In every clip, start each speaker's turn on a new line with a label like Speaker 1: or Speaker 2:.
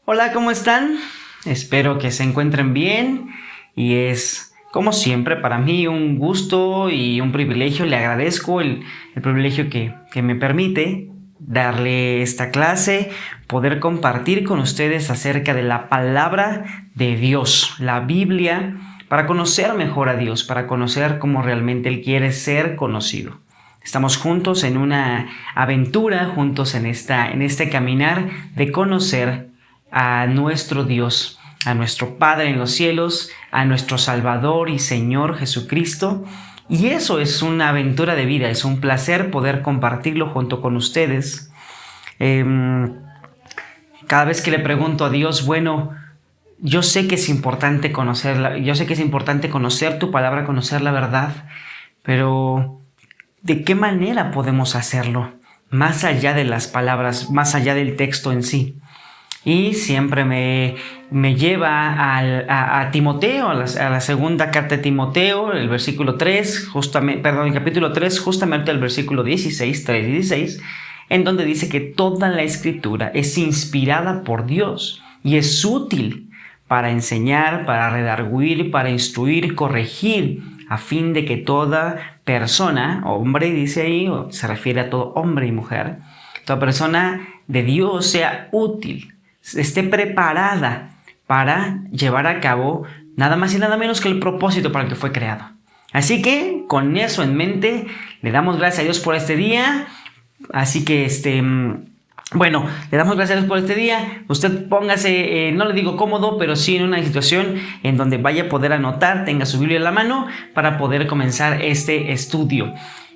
Speaker 1: Hola, ¿cómo están? Espero que se encuentren bien y es, como siempre, para mí un gusto y un privilegio. Le agradezco el privilegio que me permite darle esta clase, poder compartir con ustedes acerca de la palabra de Dios, la Biblia, para conocer mejor a Dios, para conocer cómo realmente Él quiere ser conocido. Estamos juntos en una aventura, juntos en este caminar de conocer a nuestro Dios, a nuestro Padre en los cielos, a nuestro Salvador y Señor Jesucristo. Y eso es una aventura de vida, es un placer poder compartirlo junto con ustedes. Cada vez que le pregunto a Dios, bueno, yo sé que es importante conocerla, yo sé que es importante conocer tu palabra, conocer la verdad, pero ¿de qué manera podemos hacerlo? Más allá de las palabras, más allá del texto en sí. Y siempre me lleva a Timoteo, a la segunda carta de Timoteo, el versículo 3, el capítulo 3, justamente el versículo 16, 3 y 16, en donde dice que toda la escritura es inspirada por Dios y es útil para enseñar, para redarguir, para instruir, corregir, a fin de que toda persona, hombre dice ahí, se refiere a todo hombre y mujer, toda persona de Dios sea útil, esté preparada para llevar a cabo nada más y nada menos que el propósito para el que fue creado. Así que con eso en mente le damos gracias a Dios por este día. Así que bueno, le damos gracias a Dios por este día. Usted póngase, no le digo cómodo, pero sí en una situación en donde vaya a poder anotar, tenga su Biblia en la mano para poder comenzar este estudio.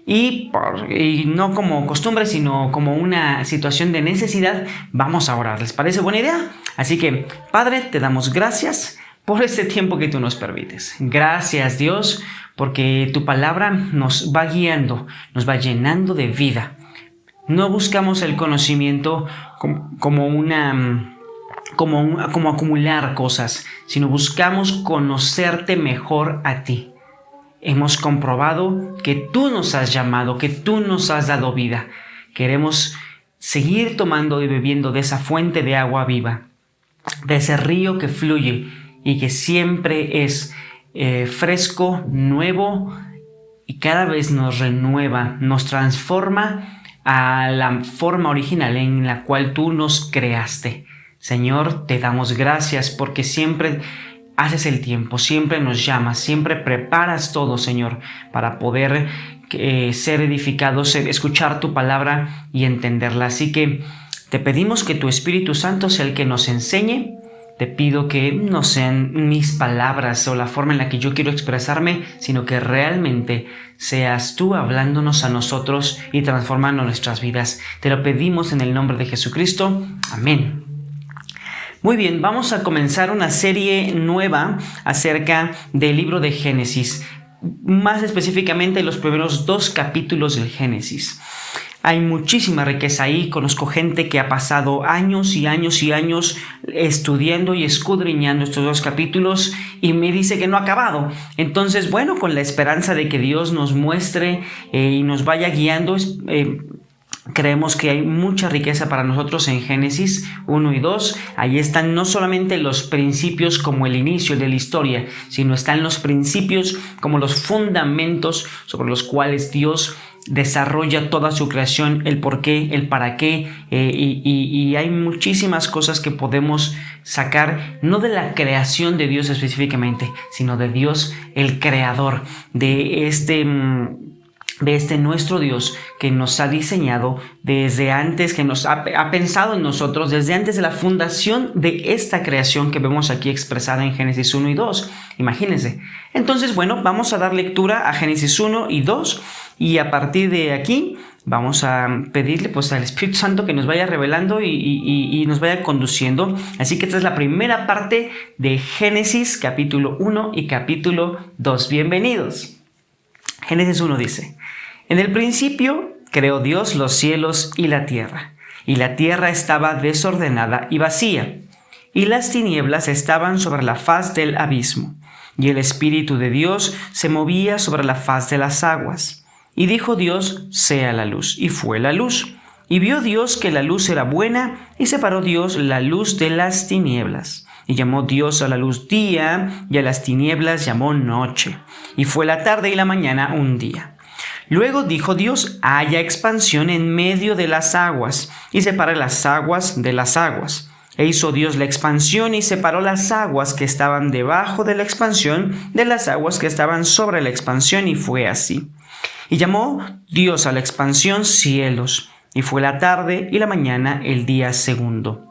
Speaker 1: Y no como costumbre, sino como una situación de necesidad, vamos a orar. ¿Les parece buena idea? Así que, Padre, te damos gracias por este tiempo que tú nos permites. Gracias, Dios, porque tu palabra nos va guiando, nos va llenando de vida. No buscamos el conocimiento como acumular cosas, sino buscamos conocerte mejor a ti. Hemos comprobado que tú nos has llamado, que tú nos has dado vida. Queremos seguir tomando y bebiendo de esa fuente de agua viva, de ese río que fluye y que siempre es fresco, nuevo y cada vez nos renueva, nos transforma a la forma original en la cual tú nos creaste. Señor, te damos gracias porque siempre haces el tiempo, siempre nos llamas, siempre preparas todo, Señor, para poder ser edificados, escuchar tu palabra y entenderla. Así que te pedimos que tu Espíritu Santo sea el que nos enseñe. Te pido que no sean mis palabras o la forma en la que yo quiero expresarme, sino que realmente seas tú hablándonos a nosotros y transformando nuestras vidas. Te lo pedimos en el nombre de Jesucristo. Amén. Muy bien, vamos a comenzar una serie nueva acerca del libro de Génesis, más específicamente los primeros 2 capítulos del Génesis. Hay muchísima riqueza ahí. Conozco gente que ha pasado años y años y años estudiando y escudriñando estos 2 capítulos y me dice que no ha acabado. Entonces, bueno, con la esperanza de que Dios nos muestre y nos vaya guiando, creemos que hay mucha riqueza para nosotros en Génesis 1 y 2. Ahí están no solamente los principios como el inicio de la historia, sino están los principios como los fundamentos sobre los cuales Dios desarrolla toda su creación, el por qué, el para qué, y hay muchísimas cosas que podemos sacar, no de la creación de Dios específicamente, sino de Dios el creador, de este nuestro Dios que nos ha diseñado desde antes, que nos ha pensado en nosotros desde antes de la fundación de esta creación que vemos aquí expresada en Génesis 1 y 2. Imagínense. Entonces, bueno, vamos a dar lectura a Génesis 1 y 2 y a partir de aquí vamos a pedirle pues al Espíritu Santo que nos vaya revelando y nos vaya conduciendo. Así que esta es la primera parte de Génesis capítulo 1 y capítulo 2. Bienvenidos. Génesis 1 dice: en el principio creó Dios los cielos y la tierra estaba desordenada y vacía, y las tinieblas estaban sobre la faz del abismo, y el Espíritu de Dios se movía sobre la faz de las aguas. Y dijo Dios: sea la luz, y fue la luz. Y vio Dios que la luz era buena, y separó Dios la luz de las tinieblas. Y llamó Dios a la luz día, y a las tinieblas llamó noche. Y fue la tarde y la mañana un día. Luego dijo Dios: haya expansión en medio de las aguas, y separe las aguas de las aguas. E hizo Dios la expansión y separó las aguas que estaban debajo de la expansión de las aguas que estaban sobre la expansión, y fue así. Y llamó Dios a la expansión cielos, y fue la tarde y la mañana el día segundo.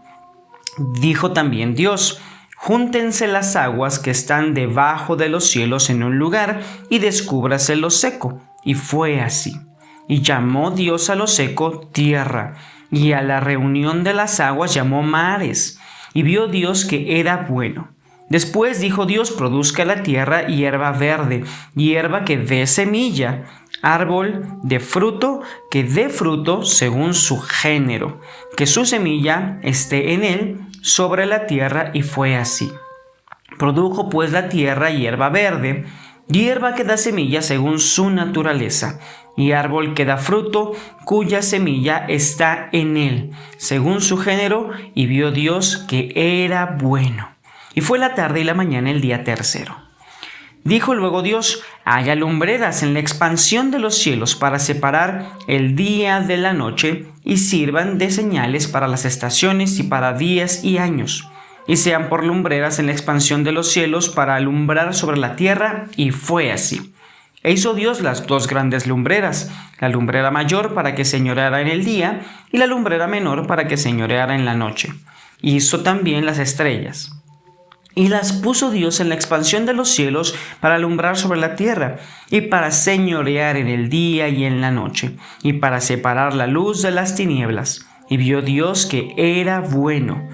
Speaker 1: Dijo también Dios: júntense las aguas que están debajo de los cielos en un lugar, y descúbrase lo seco. Y fue así. Y llamó Dios a lo seco tierra, y a la reunión de las aguas llamó mares. Y vio Dios que era bueno. Después dijo Dios: produzca la tierra hierba verde, hierba que dé semilla, árbol de fruto que dé fruto según su género, que su semilla esté en él sobre la tierra. Y fue así. Produjo pues la tierra hierba verde, hierba que da semilla según su naturaleza, y árbol que da fruto, cuya semilla está en él, según su género. Y vio Dios que era bueno. Y fue la tarde y la mañana el día tercero. Dijo luego Dios: haya lumbreras en la expansión de los cielos para separar el día de la noche, y sirvan de señales para las estaciones y para días y años, y sean por lumbreras en la expansión de los cielos para alumbrar sobre la tierra. Y fue así. E hizo Dios las dos grandes lumbreras, la lumbrera mayor para que señoreara en el día, y la lumbrera menor para que señoreara en la noche. Hizo también las estrellas. Y las puso Dios en la expansión de los cielos para alumbrar sobre la tierra, y para señorear en el día y en la noche, y para separar la luz de las tinieblas. Y vio Dios que era bueno.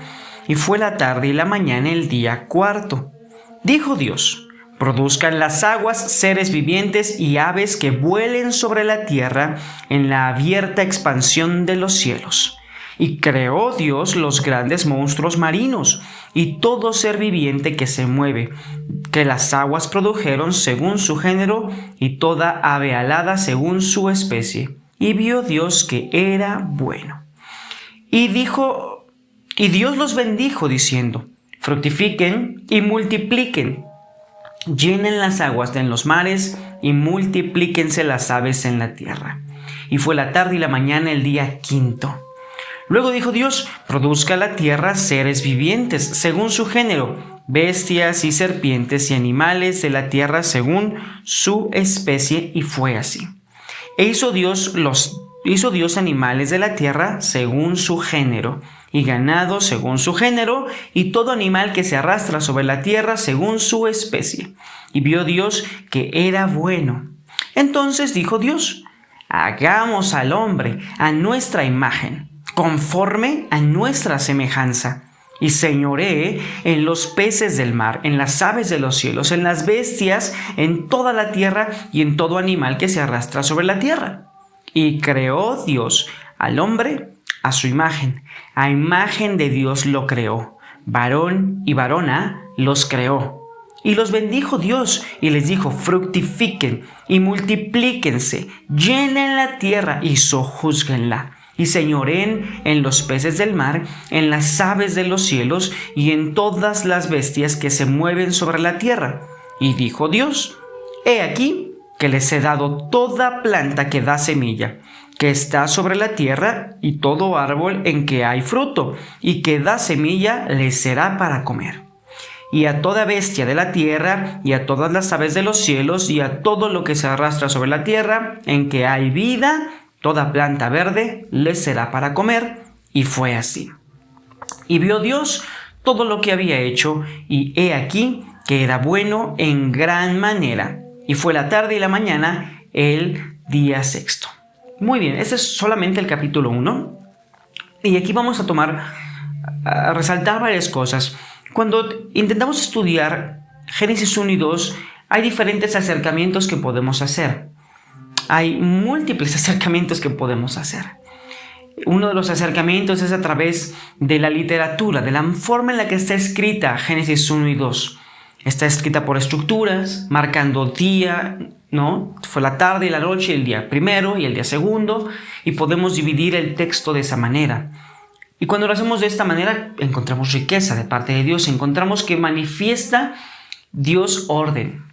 Speaker 1: Y fue la tarde y la mañana el día cuarto. Dijo Dios: produzcan las aguas seres vivientes y aves que vuelen sobre la tierra en la abierta expansión de los cielos. Y creó Dios los grandes monstruos marinos y todo ser viviente que se mueve, que las aguas produjeron según su género, y toda ave alada según su especie. Y vio Dios que era bueno. Y Dios los bendijo diciendo: fructifiquen y multipliquen, llenen las aguas en los mares, y multiplíquense las aves en la tierra. Y fue la tarde y la mañana el día quinto. Luego dijo Dios: produzca la tierra seres vivientes según su género, bestias y serpientes y animales de la tierra según su especie. Y fue así. E hizo Dios animales de la tierra según su género, y ganado según su género, y todo animal que se arrastra sobre la tierra según su especie. Y vio Dios que era bueno. Entonces dijo Dios: hagamos al hombre a nuestra imagen, conforme a nuestra semejanza, y señoree en los peces del mar, en las aves de los cielos, en las bestias, en toda la tierra, y en todo animal que se arrastra sobre la tierra. Y creó Dios al hombre a su imagen. A imagen de Dios lo creó. Varón y varona los creó. Y los bendijo Dios y les dijo: fructifiquen y multiplíquense, llenen la tierra y sojúzguenla, y señoreen en los peces del mar, en las aves de los cielos, y en todas las bestias que se mueven sobre la tierra. Y dijo Dios: he aquí que les he dado toda planta que da semilla, que está sobre la tierra, y todo árbol en que hay fruto, y que da semilla, les será para comer. Y a toda bestia de la tierra, y a todas las aves de los cielos, y a todo lo que se arrastra sobre la tierra, en que hay vida, toda planta verde, les será para comer. Y fue así. Y vio Dios todo lo que había hecho, y he aquí que era bueno en gran manera. Y fue la tarde y la mañana el día sexto. Muy bien, este es solamente el capítulo 1. Y aquí vamos a resaltar varias cosas. Cuando intentamos estudiar Génesis 1 y 2, hay diferentes acercamientos que podemos hacer. Hay múltiples acercamientos que podemos hacer. Uno de los acercamientos es a través de la literatura, de la forma en la que está escrita Génesis 1 y 2. Está escrita por estructuras, marcando día, ¿no? Fue la tarde y la noche, el día primero y el día segundo, y podemos dividir el texto de esa manera. Y cuando lo hacemos de esta manera, encontramos riqueza de parte de Dios, encontramos que manifiesta Dios orden.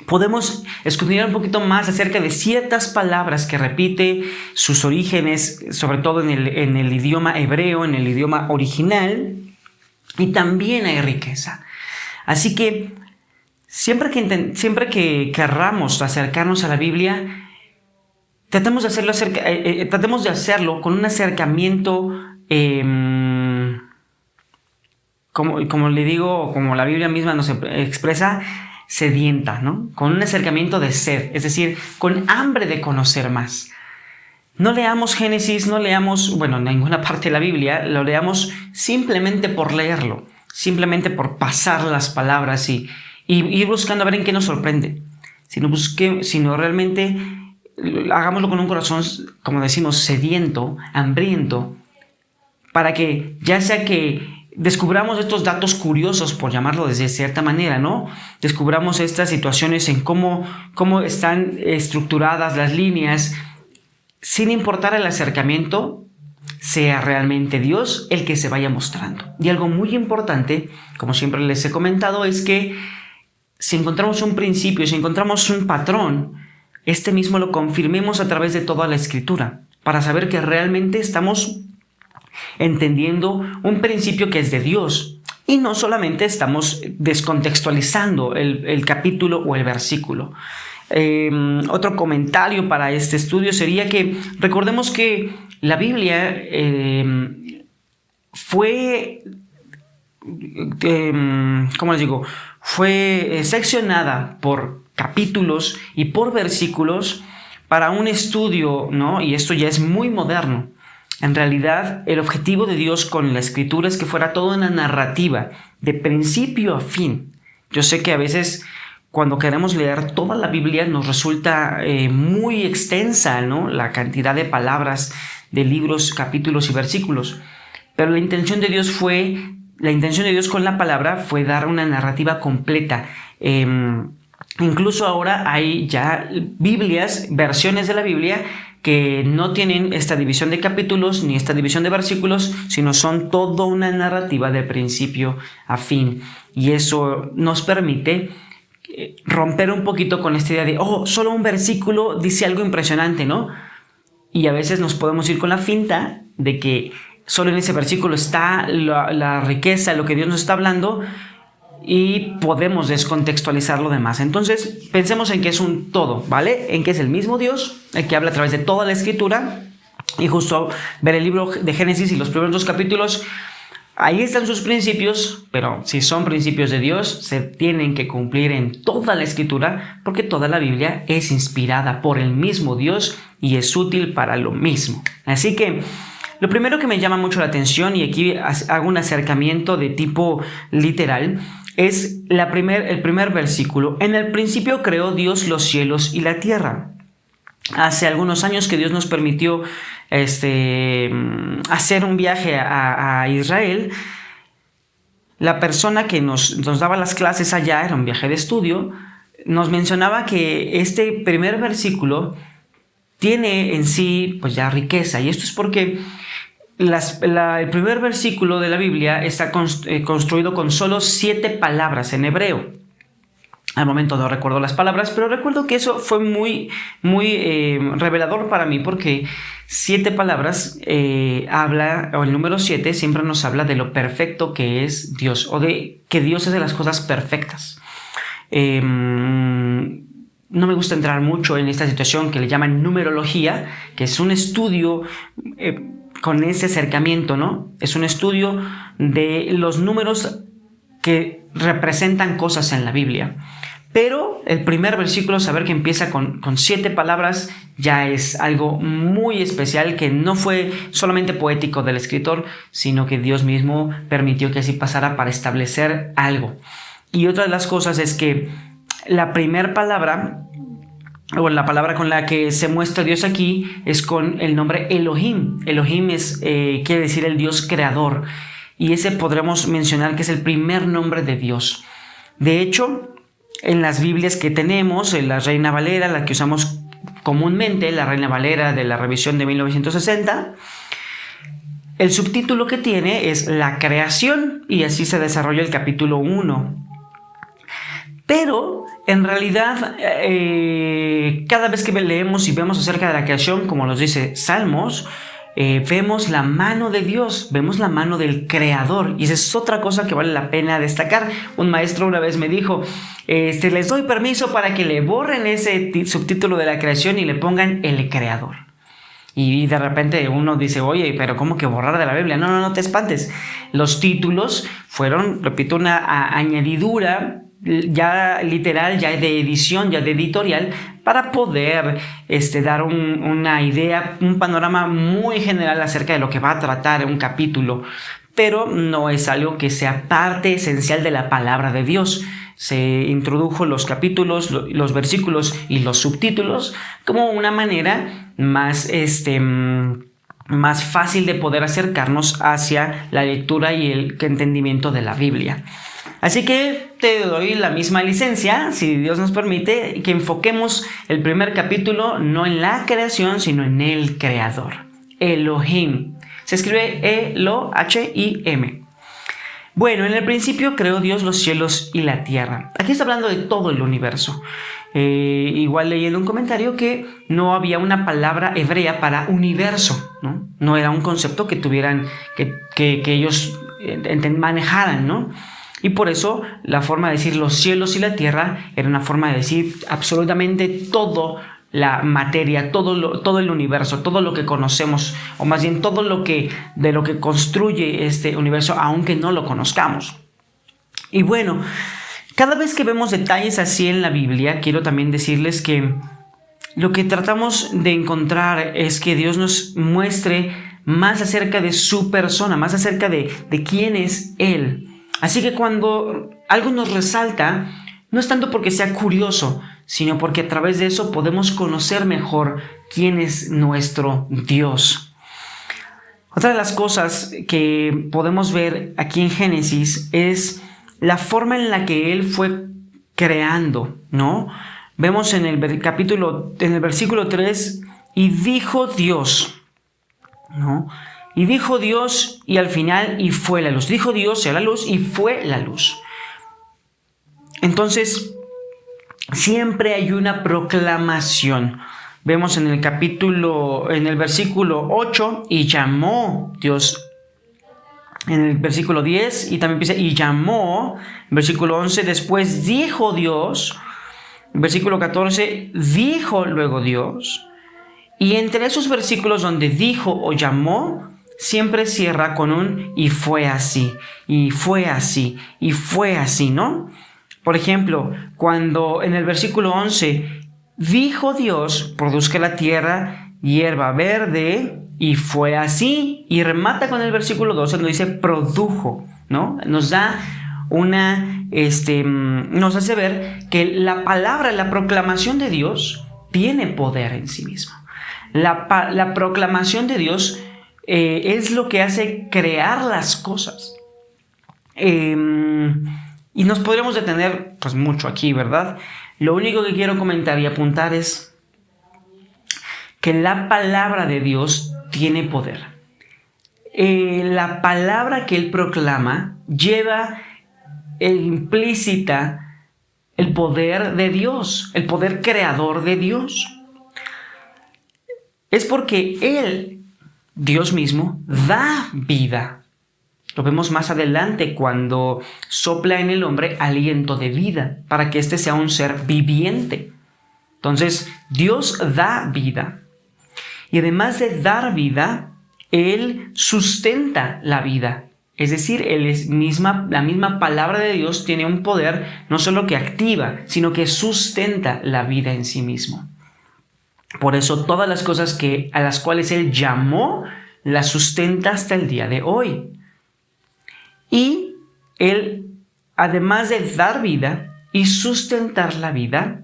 Speaker 1: Podemos escudriñar un poquito más acerca de ciertas palabras que repite, sus orígenes, sobre todo en el idioma hebreo, en el idioma original, y también hay riqueza. Así que siempre que querramos acercarnos a la Biblia, tratemos de hacerlo con un acercamiento, como le digo, como la Biblia misma nos expresa, sedienta, ¿no? Con un acercamiento de sed, es decir, con hambre de conocer más. No leamos Génesis, no leamos, ninguna parte de la Biblia, lo leamos simplemente por leerlo, simplemente por pasar las palabras y ir buscando a ver en qué nos sorprende. Sino realmente hagámoslo con un corazón, como decimos, sediento, hambriento, para que ya sea que descubramos estos datos curiosos, por llamarlo de cierta manera, ¿no? Descubramos estas situaciones en cómo están estructuradas las líneas, sin importar el acercamiento, sea realmente Dios el que se vaya mostrando. Y algo muy importante, como siempre les he comentado, es que si encontramos un principio, si encontramos un patrón, este mismo lo confirmemos a través de toda la Escritura, para saber que realmente estamos entendiendo un principio que es de Dios y no solamente estamos descontextualizando el capítulo o el versículo. Otro comentario para este estudio sería que recordemos que la Biblia fue seccionada por capítulos y por versículos para un estudio, ¿no? Y esto ya es muy moderno. En realidad, el objetivo de Dios con la Escritura es que fuera toda una narrativa, de principio a fin. Yo sé que a veces cuando queremos leer toda la Biblia nos resulta muy extensa, ¿no? La cantidad de palabras, de libros, capítulos y versículos. Pero la intención de Dios con la palabra fue dar una narrativa completa. Incluso ahora hay ya Biblias, versiones de la Biblia que no tienen esta división de capítulos ni esta división de versículos, sino son toda una narrativa de principio a fin. Y eso nos permite romper un poquito con esta idea de, solo un versículo dice algo impresionante, ¿no? Y a veces nos podemos ir con la finta de que solo en ese versículo está la riqueza, lo que Dios nos está hablando, y podemos descontextualizar lo demás. Entonces pensemos en que es un todo, ¿vale? En que es el mismo Dios el que habla a través de toda la Escritura. Y justo ver el libro de Génesis y los primeros 2 capítulos, ahí están sus principios, pero si son principios de Dios, se tienen que cumplir en toda la Escritura, porque toda la Biblia es inspirada por el mismo Dios y es útil para lo mismo. Así que lo primero que me llama mucho la atención, y aquí hago un acercamiento de tipo literal, es el primer versículo. En el principio creó Dios los cielos y la tierra. Hace algunos años que Dios nos permitió hacer un viaje a Israel. La persona que nos daba las clases allá, era un viaje de estudio, nos mencionaba que este primer versículo tiene en sí pues ya riqueza, y esto es porque el primer versículo de la Biblia está construido con solo 7 palabras en hebreo. Al momento no recuerdo las palabras, pero recuerdo que eso fue muy revelador para mí, porque 7 palabras o el número 7 siempre nos habla de lo perfecto que es Dios, o de que Dios hace las cosas perfectas. No me gusta entrar mucho en esta situación que le llaman numerología, que es un estudio con ese acercamiento, ¿no? Es un estudio de los números que representan cosas en la Biblia. Pero el primer versículo, saber que empieza con 7 palabras, ya es algo muy especial, que no fue solamente poético del escritor, sino que Dios mismo permitió que así pasara para establecer algo. Y otra de las cosas es que la primera palabra, o la palabra con la que se muestra Dios aquí, es con el nombre Elohim. Elohim quiere decir el Dios creador, y ese podremos mencionar que es el primer nombre de Dios. De hecho, en las Biblias que tenemos, en la Reina Valera, la que usamos comúnmente, la Reina Valera de la revisión de 1960, el subtítulo que tiene es La creación, y así se desarrolla el capítulo 1. Pero en realidad, cada vez que leemos y vemos acerca de la creación, como nos dice Salmos, vemos la mano de Dios, vemos la mano del Creador, y esa es otra cosa que vale la pena destacar. Un maestro una vez me dijo, les doy permiso para que le borren ese subtítulo de la creación y le pongan el Creador. Y de repente uno dice, oye, pero ¿cómo que borrar de la Biblia? No te espantes. Los títulos fueron, repito, una añadidura ya literal, ya de edición, ya de editorial, para poder dar una idea, un panorama muy general acerca de lo que va a tratar un capítulo, pero no es algo que sea parte esencial de la palabra de Dios. Se introdujo los capítulos, los versículos y los subtítulos como una manera más fácil de poder acercarnos hacia la lectura y el entendimiento de la Biblia. Así que te doy la misma licencia, si Dios nos permite, que enfoquemos el primer capítulo no en la creación, sino en el Creador, Elohim. Se escribe Elohim. Bueno, en el principio creó Dios los cielos y la tierra. Aquí está hablando de todo el universo. Igual leí en un comentario que no había una palabra hebrea para universo, ¿no? No era un concepto que tuvieran, que ellos manejaran, ¿no? Y por eso la forma de decir los cielos y la tierra era una forma de decir absolutamente todo la materia, todo el universo, todo lo que conocemos, o más bien todo de lo que construye este universo, aunque no lo conozcamos. Y bueno, cada vez que vemos detalles así en la Biblia, quiero también decirles que lo que tratamos de encontrar es que Dios nos muestre más acerca de su persona, más acerca de quién es Él. Así que cuando algo nos resalta, no es tanto porque sea curioso, sino porque a través de eso podemos conocer mejor quién es nuestro Dios. Otra de las cosas que podemos ver aquí en Génesis es la forma en la que Él fue creando, ¿no? Vemos en el versículo 3, y dijo Dios, ¿no? Y dijo Dios, y al final, y fue la luz. Dijo Dios, sea la luz, y fue la luz. Entonces, siempre hay una proclamación. Vemos en el versículo 8, y llamó Dios. En el versículo 10, y también empieza, y llamó. Versículo 11, después dijo Dios. Versículo 14, dijo luego Dios. Y entre esos versículos donde dijo o llamó, siempre cierra con un y fue así, y fue así, y fue así, ¿no? Por ejemplo, cuando en el versículo 11 dijo Dios, produzca la tierra hierba verde, y fue así, y remata con el versículo 12 donde dice produjo, ¿no? Nos da nos hace ver que la palabra, la proclamación de Dios tiene poder en sí misma. La proclamación de Dios es lo que hace crear las cosas. Y nos podríamos detener pues mucho aquí, ¿verdad? Lo único que quiero comentar y apuntar es que la palabra de Dios tiene poder. La palabra que Él proclama lleva implícita el poder de Dios, el poder creador de Dios. Es porque Él, Dios mismo, da vida. Lo vemos más adelante cuando sopla en el hombre aliento de vida para que éste sea un ser viviente. Entonces, Dios da vida. Y además de dar vida, Él sustenta la vida. Es decir, la misma palabra de Dios tiene un poder no solo que activa, sino que sustenta la vida en sí mismo. Por eso todas las cosas a las cuales Él llamó, las sustenta hasta el día de hoy. Y Él, además de dar vida y sustentar la vida,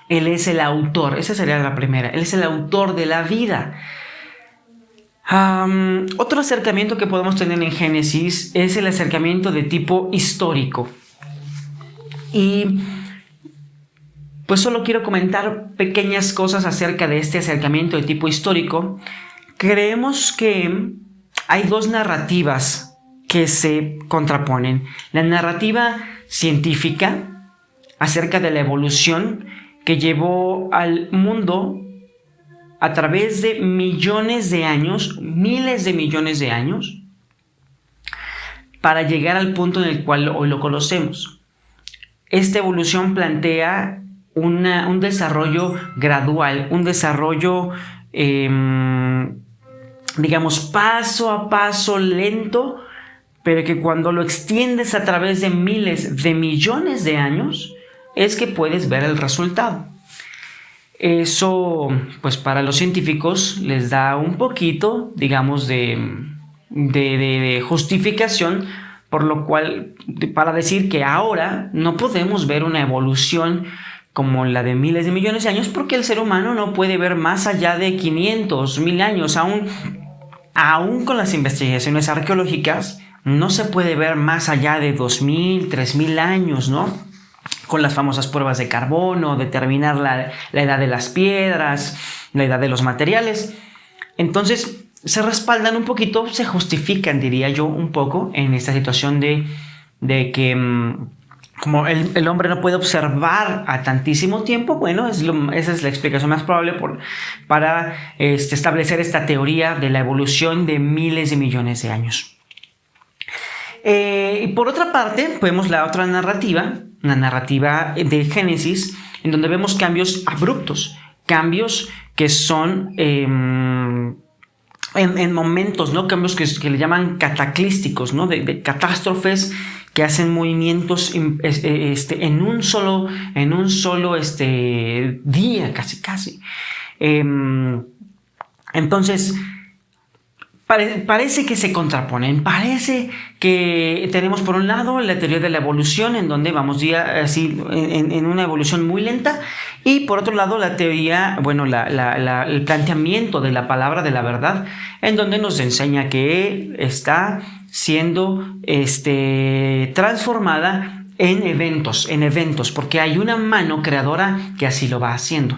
Speaker 1: Él es el autor. Esa sería la primera. Él es el autor de la vida. Otro acercamiento que podemos tener en Génesis es el acercamiento de tipo histórico. Y pues solo quiero comentar pequeñas cosas acerca de este acercamiento de tipo histórico. Creemos que hay dos narrativas que se contraponen. La narrativa científica acerca de la evolución que llevó al mundo a través de millones de años, miles de millones de años, para llegar al punto en el cual hoy lo conocemos. Esta evolución plantea un desarrollo gradual, un desarrollo, digamos, paso a paso, lento, pero que cuando lo extiendes a través de miles de millones de años, es que puedes ver el resultado. Eso, pues para los científicos les da un poquito, digamos, de justificación, por lo cual, para decir que ahora no podemos ver una evolución como la de miles de millones de años, porque el ser humano no puede ver más allá de 500, 1000 años. Aún con las investigaciones arqueológicas, no se puede ver más allá de 2000, 3000 años, ¿no? Con las famosas pruebas de carbono, determinar la edad de las piedras, la edad de los materiales. Entonces, se respaldan un poquito, se justifican, diría yo, un poco en esta situación de que como el hombre no puede observar a tantísimo tiempo, bueno, esa es la explicación más probable para establecer esta teoría de la evolución de miles de millones de años. Y por otra parte, vemos la otra narrativa, una narrativa de Génesis, en donde vemos cambios abruptos, cambios que son en momentos, ¿no? Cambios que le llaman cataclísticos, ¿no? De catástrofes que hacen movimientos en un solo día, casi. Entonces, parece que se contraponen. Parece que tenemos por un lado la teoría de la evolución, en donde vamos así en una evolución muy lenta, y por otro lado la teoría, bueno, el planteamiento de la palabra de la verdad, en donde nos enseña que está siendo transformada en eventos, porque hay una mano creadora que así lo va haciendo.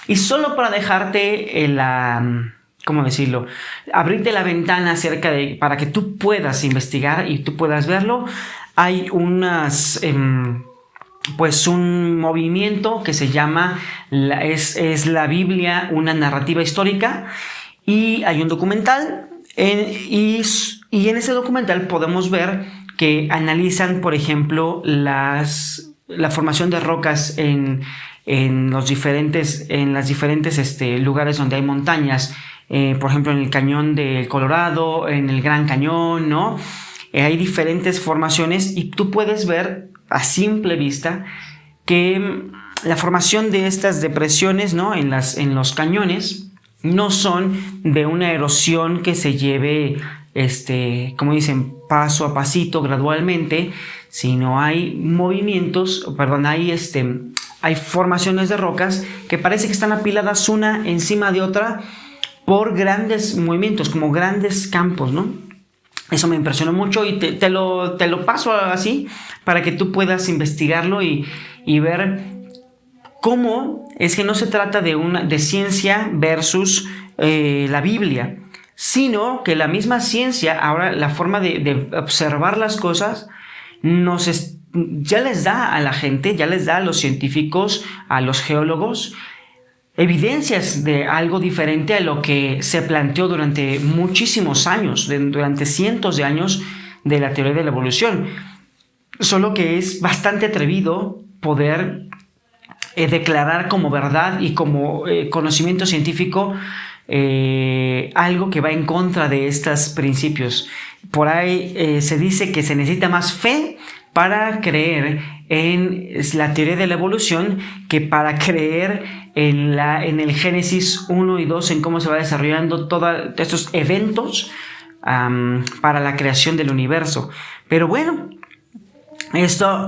Speaker 1: Y solo para dejarte ¿cómo decirlo? Abrirte la ventana para que tú puedas investigar y tú puedas verlo. Hay pues un movimiento que se llama es la Biblia, una narrativa histórica, y hay un documental y en ese documental podemos ver que analizan, por ejemplo, la formación de rocas en las diferentes lugares donde hay montañas. Por ejemplo, en el Cañón del Colorado, en el Gran Cañón, ¿no? Hay diferentes formaciones y tú puedes ver a simple vista que la formación de estas depresiones, ¿no? en los cañones no son de una erosión que se lleve, como dicen, paso a pasito, gradualmente, sino hay hay formaciones de rocas que parece que están apiladas una encima de otra por grandes movimientos, como grandes campos, ¿no? Eso me impresionó mucho y te lo paso así para que tú puedas investigarlo y ver cómo es que no se trata de ciencia versus la Biblia, sino que la misma ciencia, ahora la forma de observar las cosas, ya les da a la gente, ya les da a los científicos, a los geólogos, evidencias de algo diferente a lo que se planteó durante muchísimos años, durante cientos de años de la teoría de la evolución. Solo que es bastante atrevido poder declarar como verdad y como conocimiento científico algo que va en contra de estos principios. Por ahí se dice que se necesita más fe para creer en la teoría de la evolución que para creer en el Génesis 1 y 2, en cómo se va desarrollando todos estos eventos para la creación del universo. Pero bueno,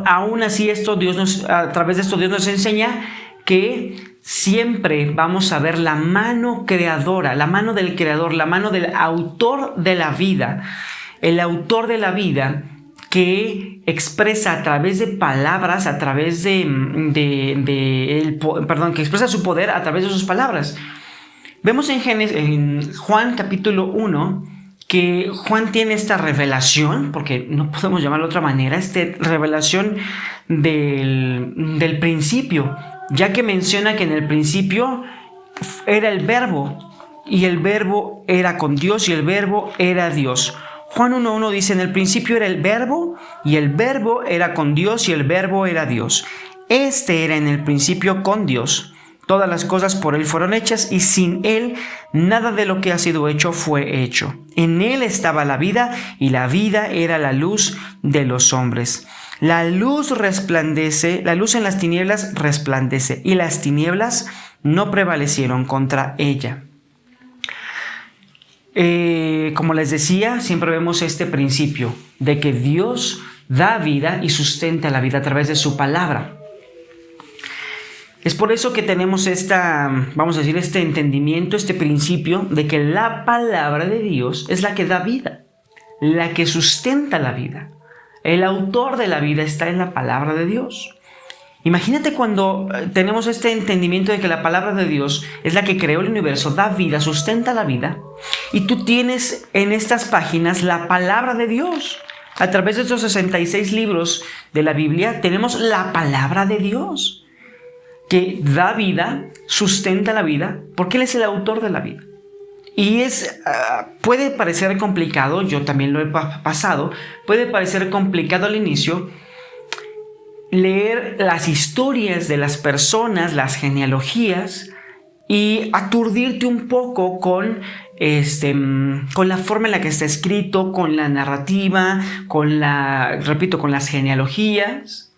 Speaker 1: aún así a través de esto Dios nos enseña que siempre vamos a ver la mano creadora, la mano del creador, la mano del autor de la vida, el autor de la vida que expresa a través de palabras, a través que expresa su poder a través de sus palabras. Vemos en Juan capítulo 1 que Juan tiene esta revelación, porque no podemos llamarlo de otra manera, esta revelación del principio, ya que menciona que en el principio era el verbo, y el verbo era con Dios, y el verbo era Dios. Juan 1.1 dice: en el principio era el verbo, y el verbo era con Dios, y el verbo era Dios. Este era en el principio con Dios. Todas las cosas por Él fueron hechas, y sin Él nada de lo que ha sido hecho fue hecho. En Él estaba la vida, y la vida era la luz de los hombres. La luz resplandece, la luz en las tinieblas resplandece, y las tinieblas no prevalecieron contra ella. Como les decía, siempre vemos este principio de que Dios da vida y sustenta la vida a través de su palabra. Es por eso que tenemos este entendimiento, este principio de que la palabra de Dios es la que da vida, la que sustenta la vida. El autor de la vida está en la palabra de Dios. Imagínate cuando tenemos este entendimiento de que la palabra de Dios es la que creó el universo, da vida, sustenta la vida, y tú tienes en estas páginas la palabra de Dios. A través de estos 66 libros de la Biblia tenemos la palabra de Dios, que da vida, sustenta la vida, porque Él es el autor de la vida. Y puede parecer complicado, yo también lo he pasado, puede parecer complicado al inicio leer las historias de las personas, las genealogías, y aturdirte un poco con la forma en la que está escrito, con la narrativa, con las genealogías.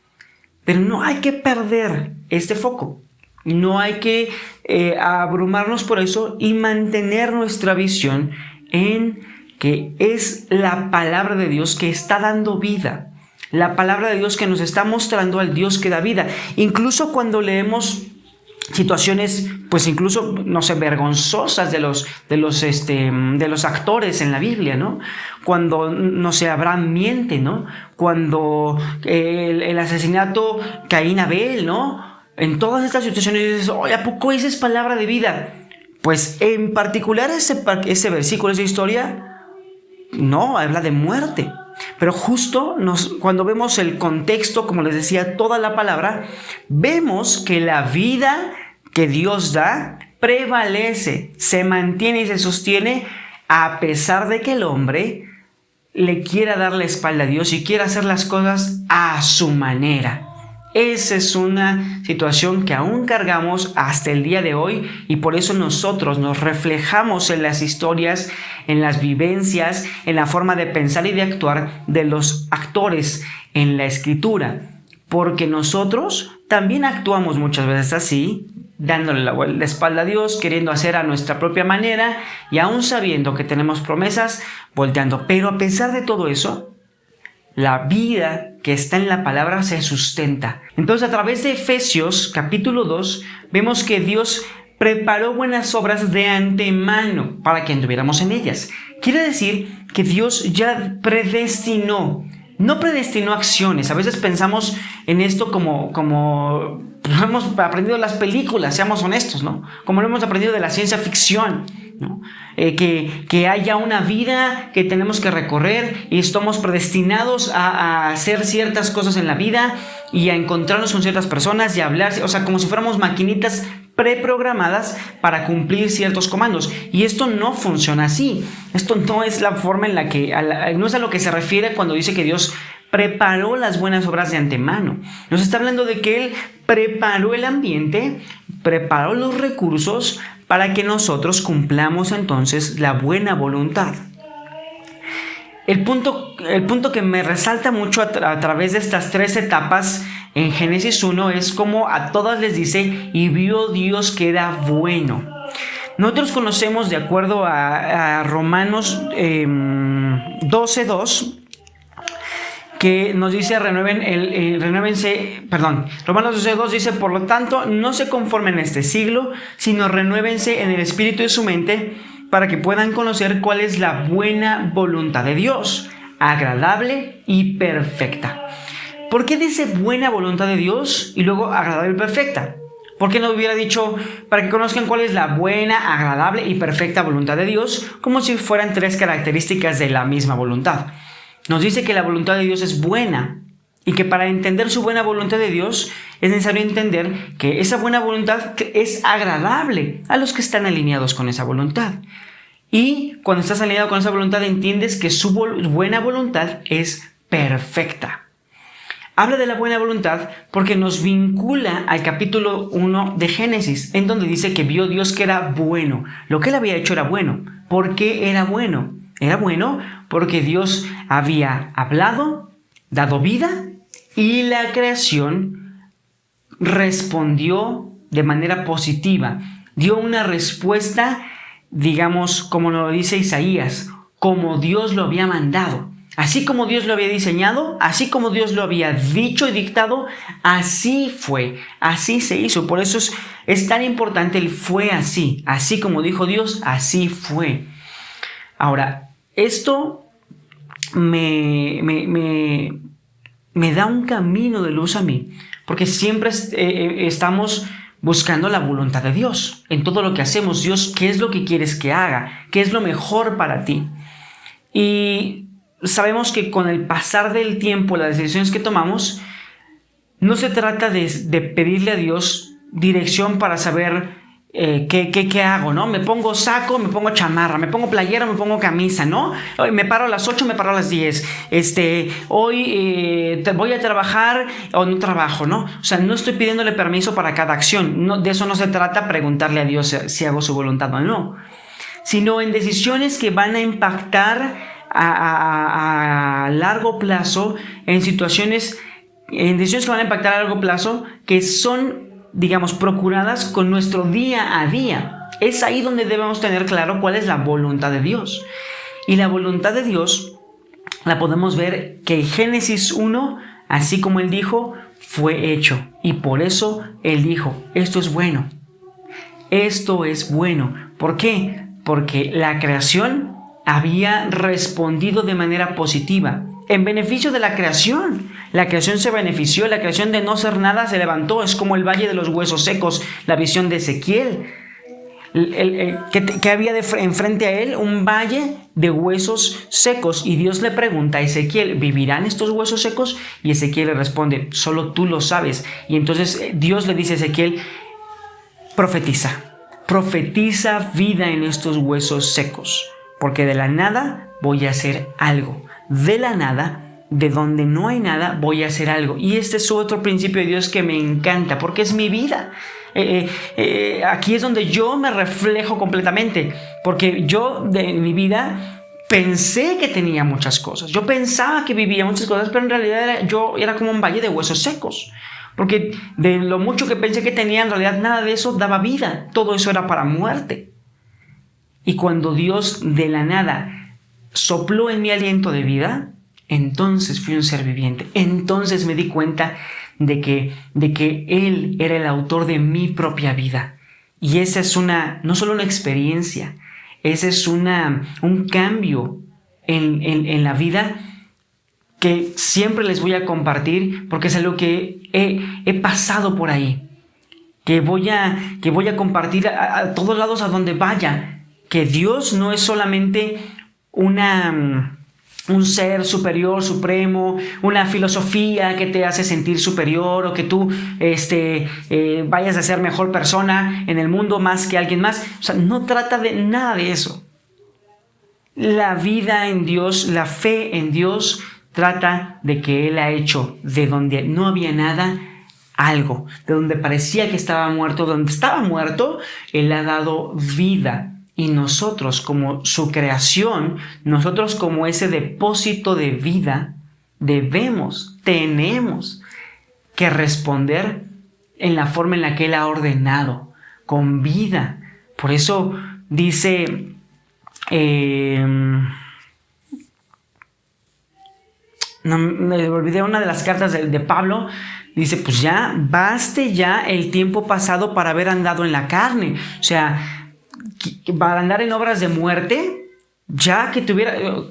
Speaker 1: Pero no hay que perder este foco, no hay que abrumarnos por eso y mantener nuestra visión en que es la palabra de Dios que está dando vida, la palabra de Dios que nos está mostrando al Dios que da vida. Incluso cuando leemos situaciones, pues incluso, no sé, vergonzosas de los actores en la Biblia, ¿no? Cuando, no sé, Abraham miente, ¿no? Cuando el asesinato Caín-Abel, ¿no? En todas estas situaciones dices: oye, ¿a poco esa es palabra de vida? Pues en particular ese versículo, esa historia, no, habla de muerte. Pero justo cuando vemos el contexto, como les decía, toda la palabra, vemos que la vida que Dios da prevalece, se mantiene y se sostiene a pesar de que el hombre le quiera dar la espalda a Dios y quiera hacer las cosas a su manera. Esa es una situación que aún cargamos hasta el día de hoy, y por eso nosotros nos reflejamos en las historias, en las vivencias, en la forma de pensar y de actuar de los actores en la escritura, porque nosotros también actuamos muchas veces así, dándole la espalda a Dios, queriendo hacer a nuestra propia manera y aún sabiendo que tenemos promesas, volteando. Pero a pesar de todo eso, la vida que está en la palabra se sustenta. Entonces, a través de Efesios capítulo 2, vemos que Dios preparó buenas obras de antemano para que anduviéramos en ellas. Quiere decir que Dios ya predestinó, no predestinó acciones. A veces pensamos en esto como lo hemos aprendido en las películas, seamos honestos, ¿no? Como lo hemos aprendido de la ciencia ficción, ¿no? Que haya una vida que tenemos que recorrer y estamos predestinados a hacer ciertas cosas en la vida y a encontrarnos con ciertas personas y a hablar, o sea, como si fuéramos maquinitas preprogramadas para cumplir ciertos comandos. Y esto no funciona así. Esto no es la forma en la que, no es a lo que se refiere cuando dice que Dios preparó las buenas obras de antemano. Nos está hablando de que Él preparó el ambiente, preparó los recursos para que nosotros cumplamos entonces la buena voluntad. El punto que me resalta mucho a través de estas 3 etapas en Génesis 1 es como a todas les dice: y vio Dios que era bueno. Nosotros conocemos, de acuerdo a Romanos 12:2, que nos dice Romanos 12:2 dice: por lo tanto, no se conformen en este siglo, sino renuévense en el espíritu de su mente, para que puedan conocer cuál es la buena voluntad de Dios, agradable y perfecta. ¿Por qué dice buena voluntad de Dios y luego agradable y perfecta? ¿Por qué no hubiera dicho para que conozcan cuál es la buena, agradable y perfecta voluntad de Dios, como si fueran 3 características de la misma voluntad? Nos dice que la voluntad de Dios es buena y que para entender su buena voluntad de Dios es necesario entender que esa buena voluntad es agradable a los que están alineados con esa voluntad. Y cuando estás alineado con esa voluntad entiendes que su buena voluntad es perfecta. Habla de la buena voluntad porque nos vincula al capítulo 1 de Génesis, en donde dice que vio Dios que era bueno. Lo que él había hecho era bueno. ¿Por qué era bueno? Era bueno porque Dios había hablado, dado vida, y la creación respondió de manera positiva. Dio una respuesta, digamos, como nos lo dice Isaías, como Dios lo había mandado. Así como Dios lo había diseñado, así como Dios lo había dicho y dictado, así fue, así se hizo. Por eso es tan importante el fue así como dijo Dios, así fue. Ahora, esto me da un camino de luz a mí, porque siempre estamos buscando la voluntad de Dios. En todo lo que hacemos, Dios, ¿qué es lo que quieres que haga? ¿Qué es lo mejor para ti? Y sabemos que con el pasar del tiempo, las decisiones que tomamos, no se trata de pedirle a Dios dirección para saber qué hago, ¿no? Me pongo saco, me pongo chamarra, me pongo playera, me pongo camisa, ¿no? Hoy me paro a las 8, me paro a las 10. Hoy voy a trabajar o no trabajo, ¿no? O sea, no estoy pidiéndole permiso para cada acción. No, de eso no se trata preguntarle a Dios si hago su voluntad o no, sino en decisiones que van a impactar a largo plazo, en decisiones que van a impactar a largo plazo, que son, digamos, procuradas con nuestro día a día. Es ahí donde debemos tener claro cuál es la voluntad de Dios. Y la voluntad de Dios la podemos ver que en Génesis 1, así como Él dijo, fue hecho. Y por eso Él dijo, esto es bueno. Esto es bueno. ¿Por qué? Porque la creación había respondido de manera positiva, en beneficio de la creación. La creación se benefició, la creación de no ser nada se levantó. Es como el valle de los huesos secos, la visión de Ezequiel. Que había enfrente a él un valle de huesos secos. Y Dios le pregunta a Ezequiel, ¿vivirán estos huesos secos? Y Ezequiel le responde, solo tú lo sabes. Y entonces Dios le dice a Ezequiel, profetiza vida en estos huesos secos. Porque de la nada voy a hacer algo. De la nada, de donde no hay nada, voy a hacer algo. Y este es otro principio de Dios que me encanta, porque es mi vida. Aquí es donde yo me reflejo completamente. Porque yo, de mi vida, pensé que tenía muchas cosas. Yo pensaba que vivía muchas cosas, pero en realidad yo era como un valle de huesos secos. Porque de lo mucho que pensé que tenía, en realidad nada de eso daba vida. Todo eso era para muerte. Y cuando Dios de la nada sopló en mi aliento de vida, entonces fui un ser viviente. Entonces me di cuenta de que Él era el autor de mi propia vida. Y esa es no solo una experiencia, ese es un cambio en la vida que siempre les voy a compartir, porque es algo que he pasado por ahí, que voy a compartir a todos lados a donde vaya. Que Dios no es solamente un ser superior, supremo, una filosofía que te hace sentir superior o que tú vayas a ser mejor persona en el mundo más que alguien más. O sea, no trata de nada de eso. La vida en Dios, la fe en Dios, trata de que Él ha hecho de donde no había nada, algo. De donde parecía que estaba muerto, donde estaba muerto, Él ha dado vida. Y nosotros como su creación, nosotros como ese depósito de vida, tenemos que responder en la forma en la que Él ha ordenado, con vida. Por eso dice, me olvidé una de las cartas de Pablo, dice, pues ya, baste ya el tiempo pasado para haber andado en la carne. O sea, para andar en obras de muerte, Ya que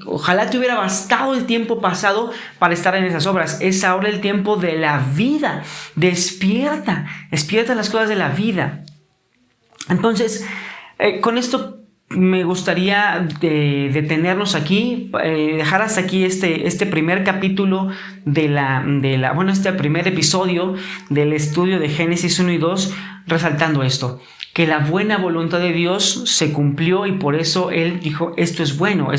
Speaker 1: ojalá te hubiera bastado el tiempo pasado para estar en esas obras. Es ahora el tiempo de la vida. Despierta las cosas de la vida. Entonces, con esto me gustaría detenernos aquí, dejar hasta aquí este primer capítulo este primer episodio del estudio de Génesis 1 y 2, resaltando esto, que la buena voluntad de Dios se cumplió y por eso Él dijo, esto es bueno.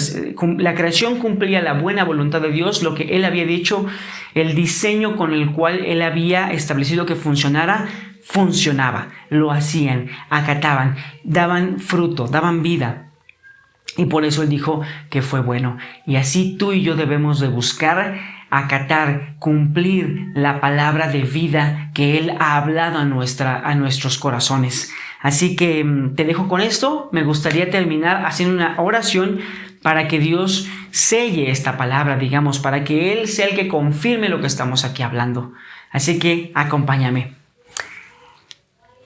Speaker 1: La creación cumplía la buena voluntad de Dios, lo que Él había dicho, el diseño con el cual Él había establecido que funcionara, funcionaba, lo hacían, acataban, daban fruto, daban vida. Y por eso Él dijo que fue bueno. Y así tú y yo debemos de buscar acatar, cumplir la palabra de vida que Él ha hablado a nuestros corazones. Así que te dejo con esto. Me gustaría terminar haciendo una oración para que Dios selle esta palabra, digamos, para que Él sea el que confirme lo que estamos aquí hablando. Así que acompáñame.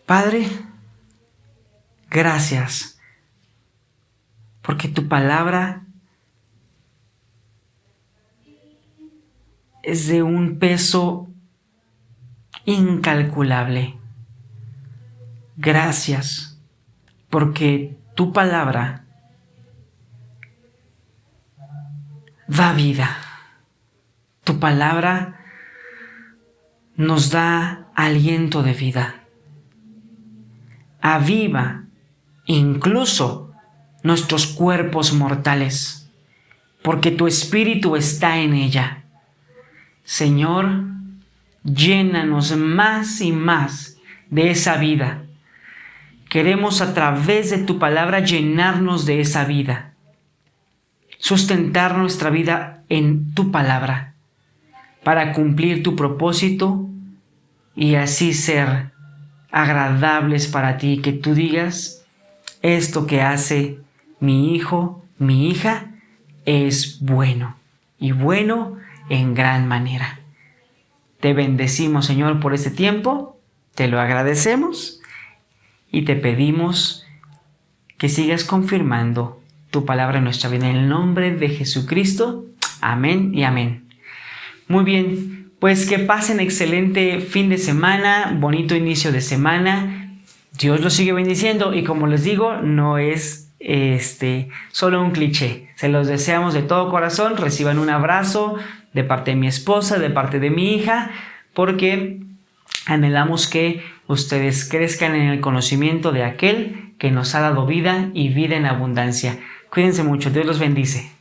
Speaker 1: Padre, gracias, porque tu palabra es de un peso incalculable. Gracias, porque tu palabra da vida. Tu palabra nos da aliento de vida. Aviva incluso nuestros cuerpos mortales, porque tu espíritu está en ella. Señor, llénanos más y más de esa vida. Queremos a través de tu palabra llenarnos de esa vida, sustentar nuestra vida en tu palabra para cumplir tu propósito y así ser agradables para ti, que tú digas, esto que hace mi hijo, mi hija, es bueno y bueno en gran manera. Te bendecimos, Señor, por este tiempo, te lo agradecemos y te pedimos que sigas confirmando tu palabra en nuestra vida. En el nombre de Jesucristo, amén y amén. Muy bien, pues que pasen excelente fin de semana, bonito inicio de semana. Dios los sigue bendiciendo y como les digo, no es solo un cliché. Se los deseamos de todo corazón. Reciban un abrazo de parte de mi esposa, de parte de mi hija, porque anhelamos que ustedes crezcan en el conocimiento de aquel que nos ha dado vida y vida en abundancia. Cuídense mucho. Dios los bendice.